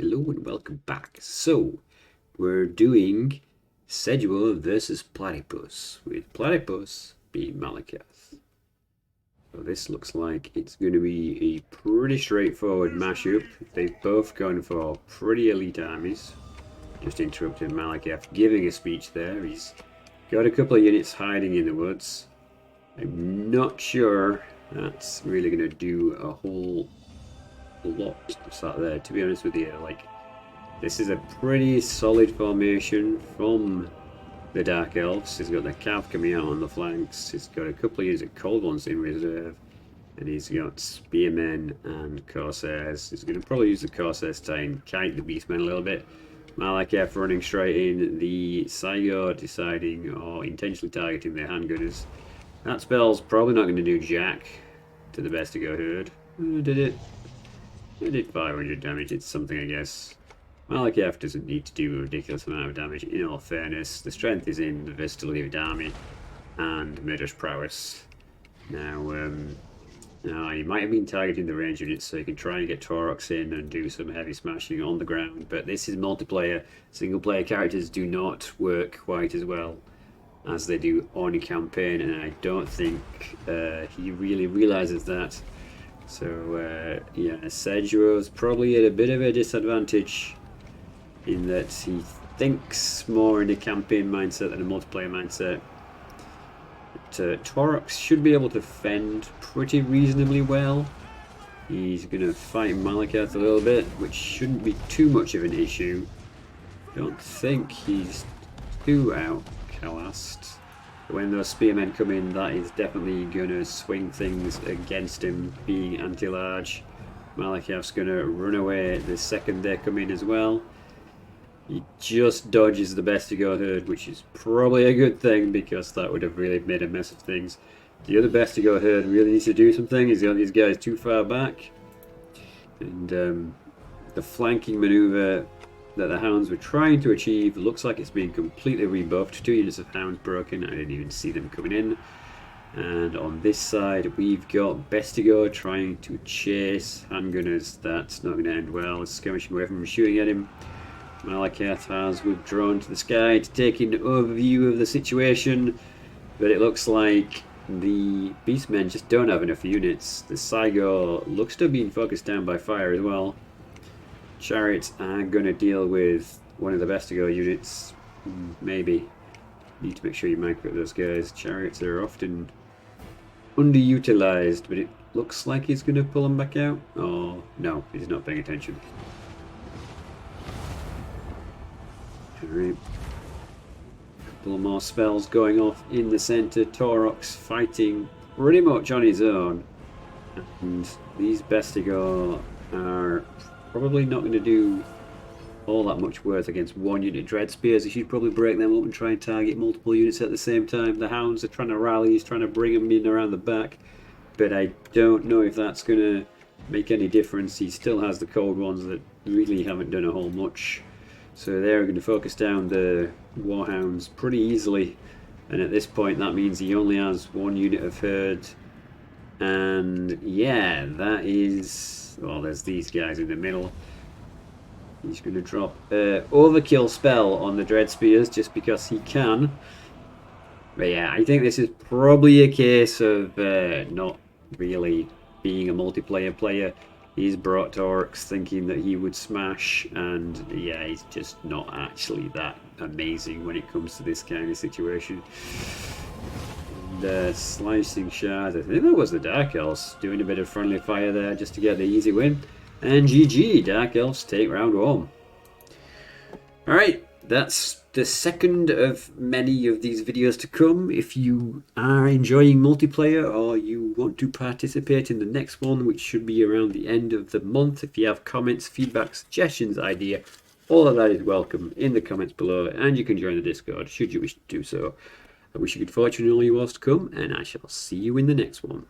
Hello and welcome back. So, we're doing Seduo versus Platypus, with Platypus being Malakath. So this looks like it's going to be a pretty straightforward mashup. They've both gone for pretty elite armies. Just interrupted Malakath giving a speech there. He's got a couple of units hiding in the woods. I'm not sure that's really going to do a whole lot there, to be honest with you. Like, this is a pretty solid formation from the Dark Elves. He's got the Cav coming out on the flanks. He's got a couple of units of Cold Ones in reserve, and he's got Spearmen and Corsairs. He's going to probably use the Corsairs to try and kite the Beastmen a little bit. Malakath running straight in, the Saigo deciding or intentionally targeting the handgunners. That spell's probably not going to do jack to the Bestigo herd. Did it? It did 500 damage. It's something, I guess. Malakath doesn't need to do a ridiculous amount of damage. In all fairness, the strength is in the versatility of the army and murderous prowess. Now, he might have been targeting the range units so he can try and get Taurox in and do some heavy smashing on the ground, but this is multiplayer. Single player characters do not work quite as well as they do on a campaign, and I don't think he really realizes that. So yeah, Sejuo's probably at a bit of a disadvantage in that he thinks more in a campaign mindset than a multiplayer mindset. But Taurox should be able to fend pretty reasonably well. He's going to fight Malakath a little bit, which shouldn't be too much of an issue. Don't think he's too outclassed. When those spearmen come in, that is definitely going to swing things against him being anti-large. Malakath's going to run away the second they come in as well. He just dodges the Bestigo herd, which is probably a good thing because that would have really made a mess of things. The other Bestigo herd really needs to do something. He's got these guys too far back. And the flanking maneuver that the Hounds were trying to achieve looks like it's been completely rebuffed. 2 units of Hounds broken. I didn't even see them coming in. And on this side, we've got Bestigo trying to chase handgunners. That's not going to end well. It's skirmishing away from him, shooting at him. Malakath has withdrawn to the sky to take an overview of the situation, but it looks like the Beastmen just don't have enough units. The Saigo looks to have been focused down by fire as well. Chariots are going to deal with one of the Bestigo units. Maybe. Need to make sure you micro those guys. Chariots are often underutilized, but it looks like he's going to pull them back out. Oh, no, he's not paying attention. Alright. Couple more spells going off in the centre. Taurox fighting pretty much on his own. And these Bestigo are probably not going to do all that much worth against one unit. Dread Spears, he should probably break them up and try and target multiple units at the same time. The Hounds are trying to rally, he's trying to bring them in around the back. But I don't know if that's going to make any difference. He still has the Cold Ones that really haven't done a whole much. So they're going to focus down the Warhounds pretty easily. And at this point that means he only has 1 unit of herd. And yeah, that is... well, there's these guys in the middle. He's going to drop overkill spell on the Dread Spears just because he can. But yeah, I think this is probably a case of not really being a multiplayer player. He's brought Taurox thinking that he would smash, and yeah, he's just not actually that amazing when it comes to this kind of situation. And slicing shards, I think that was the Dark Elves doing a bit of friendly fire there just to get the easy win. And GG, Dark Elves take round 1. Alright, that's the second of many of these videos to come. If you are enjoying multiplayer or you want to participate in the next one, which should be around the end of the month, if you have comments, feedback, suggestions, idea, all of that is welcome in the comments below, and you can join the Discord should you wish to do so. I wish you good fortune in all your wars to come, and I shall see you in the next one.